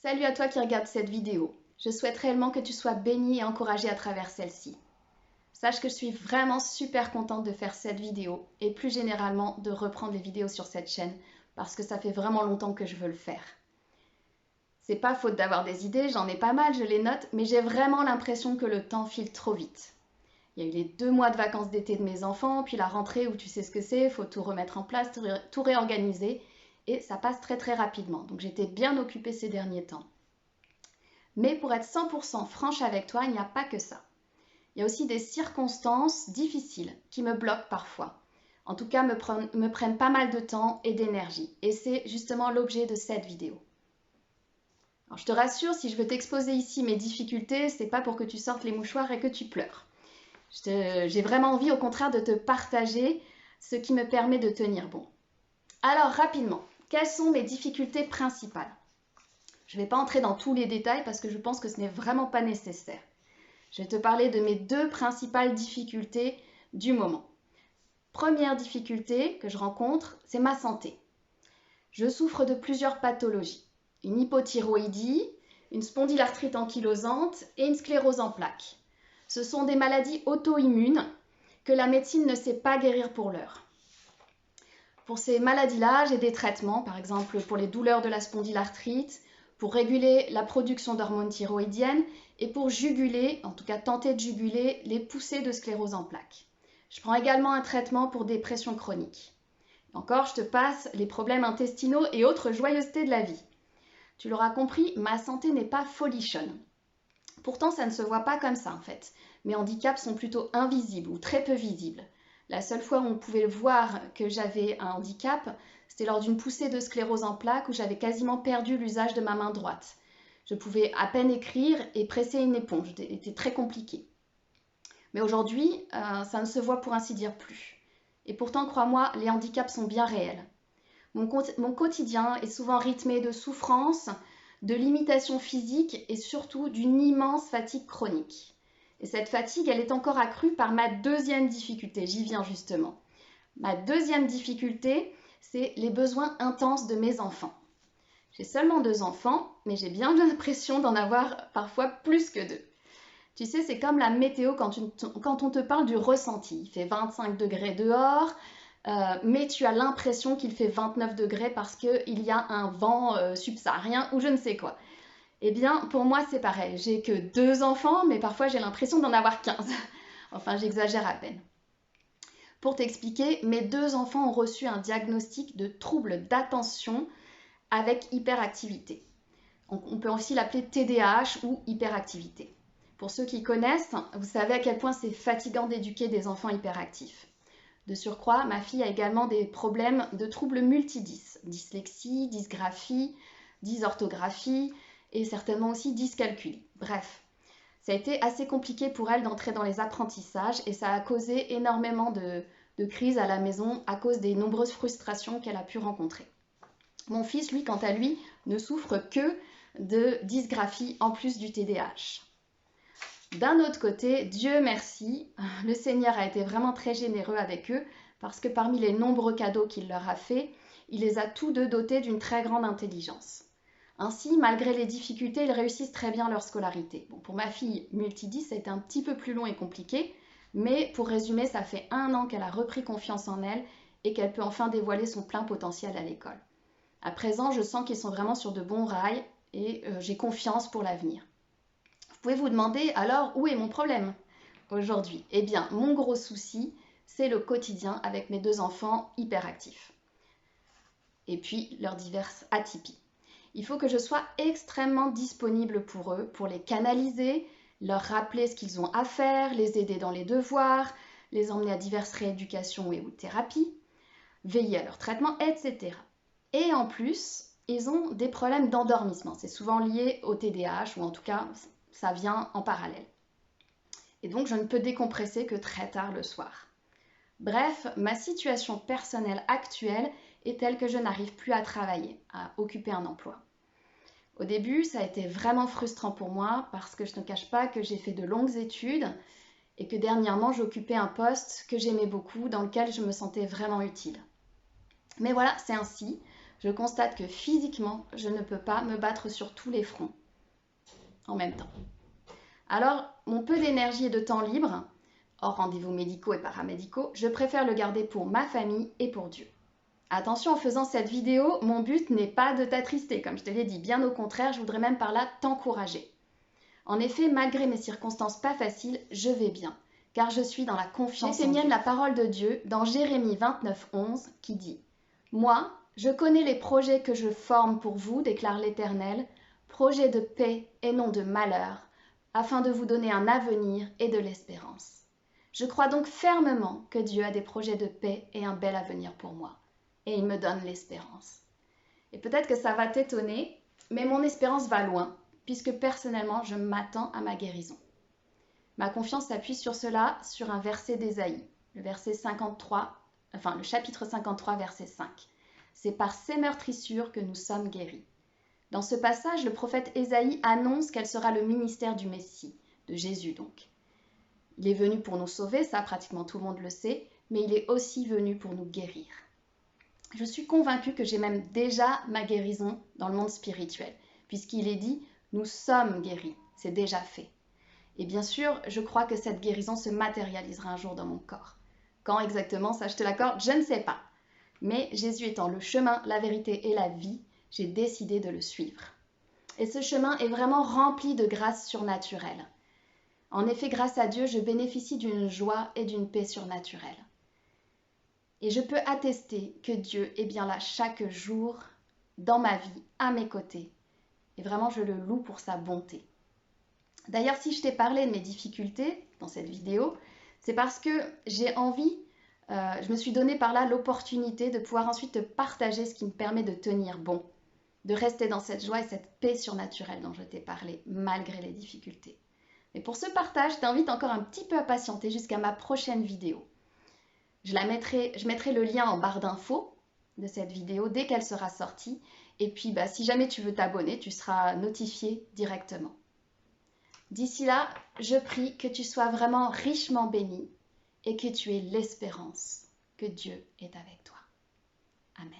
Salut à toi qui regarde cette vidéo. Je souhaite réellement que tu sois béni et encouragé à travers celle-ci. Sache que je suis vraiment super contente de faire cette vidéo et plus généralement de reprendre les vidéos sur cette chaîne parce que ça fait vraiment longtemps que je veux le faire. C'est pas faute d'avoir des idées, j'en ai pas mal, je les note, mais j'ai vraiment l'impression que le temps file trop vite. Il y a eu les 2 mois de vacances d'été de mes enfants, puis la rentrée où tu sais ce que c'est, il faut tout remettre en place, tout réorganiser et ça passe très rapidement. Donc j'étais bien occupée ces derniers temps. Mais pour être 100% franche avec toi, il n'y a pas que ça. Il y a aussi des circonstances difficiles qui me bloquent parfois. En tout cas, me prennent pas mal de temps et d'énergie. Et c'est justement l'objet de cette vidéo. Alors, je te rassure, si je veux t'exposer ici mes difficultés, c'est pas pour que tu sortes les mouchoirs et que tu pleures. J'ai vraiment envie, au contraire, de te partager ce qui me permet de tenir bon. Alors, rapidement, quelles sont mes difficultés principales ? Je ne vais pas entrer dans tous les détails parce que je pense que ce n'est vraiment pas nécessaire. Je vais te parler de mes 2 principales difficultés du moment. Première difficulté que je rencontre, c'est ma santé. Je souffre de plusieurs pathologies. Une hypothyroïdie, une spondylarthrite ankylosante et une sclérose en plaques. Ce sont des maladies auto-immunes que la médecine ne sait pas guérir pour l'heure. Pour ces maladies-là, j'ai des traitements, par exemple pour les douleurs de la spondylarthrite, pour réguler la production d'hormones thyroïdiennes et pour juguler, en tout cas tenter de juguler, les poussées de sclérose en plaques. Je prends également un traitement pour dépression chronique. Encore, je te passe les problèmes intestinaux et autres joyeusetés de la vie. Tu l'auras compris, ma santé n'est pas folichonne. Pourtant, ça ne se voit pas comme ça en fait. Mes handicaps sont plutôt invisibles ou très peu visibles. La seule fois où on pouvait voir que j'avais un handicap, c'était lors d'une poussée de sclérose en plaques où j'avais quasiment perdu l'usage de ma main droite. Je pouvais à peine écrire et presser une éponge, c'était très compliqué. Mais aujourd'hui, ça ne se voit pour ainsi dire plus. Et pourtant, crois-moi, les handicaps sont bien réels. Mon quotidien est souvent rythmé de souffrances, de limitations physiques et surtout d'une immense fatigue chronique. Et cette fatigue, elle est encore accrue par ma deuxième difficulté, j'y viens justement. Ma deuxième difficulté, c'est les besoins intenses de mes enfants. J'ai seulement 2 enfants, mais j'ai bien l'impression d'en avoir parfois plus que 2. Tu sais, c'est comme la météo quand on te parle du ressenti. Il fait 25 degrés dehors, mais tu as l'impression qu'il fait 29 degrés parce qu'il y a un vent subsaharien ou je ne sais quoi. Eh bien, pour moi, c'est pareil. J'ai que 2 enfants, mais parfois j'ai l'impression d'en avoir 15. Enfin, j'exagère à peine. Pour t'expliquer, mes 2 enfants ont reçu un diagnostic de trouble d'attention avec hyperactivité. On peut aussi l'appeler TDAH ou hyperactivité. Pour ceux qui connaissent, vous savez à quel point c'est fatigant d'éduquer des enfants hyperactifs. De surcroît, ma fille a également des problèmes de troubles multidys, dyslexie, dysgraphie, dysorthographie et certainement aussi dyscalculie. Bref, ça a été assez compliqué pour elle d'entrer dans les apprentissages et ça a causé énormément de crises à la maison à cause des nombreuses frustrations qu'elle a pu rencontrer. Mon fils, lui, quant à lui, ne souffre que de dysgraphie en plus du TDAH. D'un autre côté, Dieu merci, le Seigneur a été vraiment très généreux avec eux parce que parmi les nombreux cadeaux qu'il leur a faits, il les a tous 2 dotés d'une très grande intelligence. Ainsi, malgré les difficultés, ils réussissent très bien leur scolarité. Bon, pour ma fille multidys, ça a été un petit peu plus long et compliqué, mais pour résumer, ça fait 1 an qu'elle a repris confiance en elle et qu'elle peut enfin dévoiler son plein potentiel à l'école. À présent, je sens qu'ils sont vraiment sur de bons rails et j'ai confiance pour l'avenir. Vous pouvez vous demander alors où est mon problème aujourd'hui ? Eh bien, mon gros souci, c'est le quotidien avec mes 2 enfants hyperactifs. Et puis, leurs diverses atypies. Il faut que je sois extrêmement disponible pour eux, pour les canaliser, leur rappeler ce qu'ils ont à faire, les aider dans les devoirs, les emmener à diverses rééducations et ou thérapies, veiller à leur traitement, etc. Et en plus, ils ont des problèmes d'endormissement. C'est souvent lié au TDAH, ou en tout cas, ça vient en parallèle. Et donc, je ne peux décompresser que très tard le soir. Bref, ma situation personnelle actuelle est telle que je n'arrive plus à travailler, à occuper un emploi. Au début, ça a été vraiment frustrant pour moi parce que je ne cache pas que j'ai fait de longues études et que dernièrement, j'occupais un poste que j'aimais beaucoup, dans lequel je me sentais vraiment utile. Mais voilà, c'est ainsi. je constate que physiquement, je ne peux pas me battre sur tous les fronts en même temps. Alors, mon peu d'énergie et de temps libre, hors rendez-vous médicaux et paramédicaux, je préfère le garder pour ma famille et pour Dieu. Attention, en faisant cette vidéo, mon but n'est pas de t'attrister, comme je te l'ai dit, bien au contraire, je voudrais même par là t'encourager. En effet, malgré mes circonstances pas faciles, je vais bien, car je suis dans la confiance en Dieu. J'ai fait mienne la parole de Dieu dans Jérémie 29:11 qui dit « Moi, je connais les projets que je forme pour vous, déclare l'Éternel, projets de paix et non de malheur, afin de vous donner un avenir et de l'espérance. Je crois donc fermement que Dieu a des projets de paix et un bel avenir pour moi. Et il me donne l'espérance. Et peut-être que ça va t'étonner, mais mon espérance va loin, puisque personnellement, je m'attends à ma guérison. Ma confiance s'appuie sur cela, sur un verset d'Ésaïe, le chapitre 53, verset 5. C'est par ces meurtrissures que nous sommes guéris. Dans ce passage, le prophète Ésaïe annonce quel sera le ministère du Messie, de Jésus donc. Il est venu pour nous sauver, ça pratiquement tout le monde le sait, mais il est aussi venu pour nous guérir. Je suis convaincue que j'ai même déjà ma guérison dans le monde spirituel, puisqu'il est dit « nous sommes guéris », c'est déjà fait. Et bien sûr, je crois que cette guérison se matérialisera un jour dans mon corps. Quand exactement, ça je te l'accorde, je ne sais pas. Mais Jésus étant le chemin, la vérité et la vie, j'ai décidé de le suivre. Et ce chemin est vraiment rempli de grâce surnaturelle. En effet, grâce à Dieu, je bénéficie d'une joie et d'une paix surnaturelle. Et je peux attester que Dieu est bien là chaque jour dans ma vie, à mes côtés. Et vraiment, je le loue pour sa bonté. D'ailleurs, si je t'ai parlé de mes difficultés dans cette vidéo, c'est parce que j'ai envie, je me suis donné par là l'opportunité de pouvoir ensuite te partager ce qui me permet de tenir bon, de rester dans cette joie et cette paix surnaturelle dont je t'ai parlé, malgré les difficultés. Mais pour ce partage, je t'invite encore un petit peu à patienter jusqu'à ma prochaine vidéo. Je mettrai le lien en barre d'infos de cette vidéo dès qu'elle sera sortie. Et puis, si jamais tu veux t'abonner, tu seras notifié directement. D'ici là, je prie que tu sois vraiment richement béni et que tu aies l'espérance que Dieu est avec toi. Amen.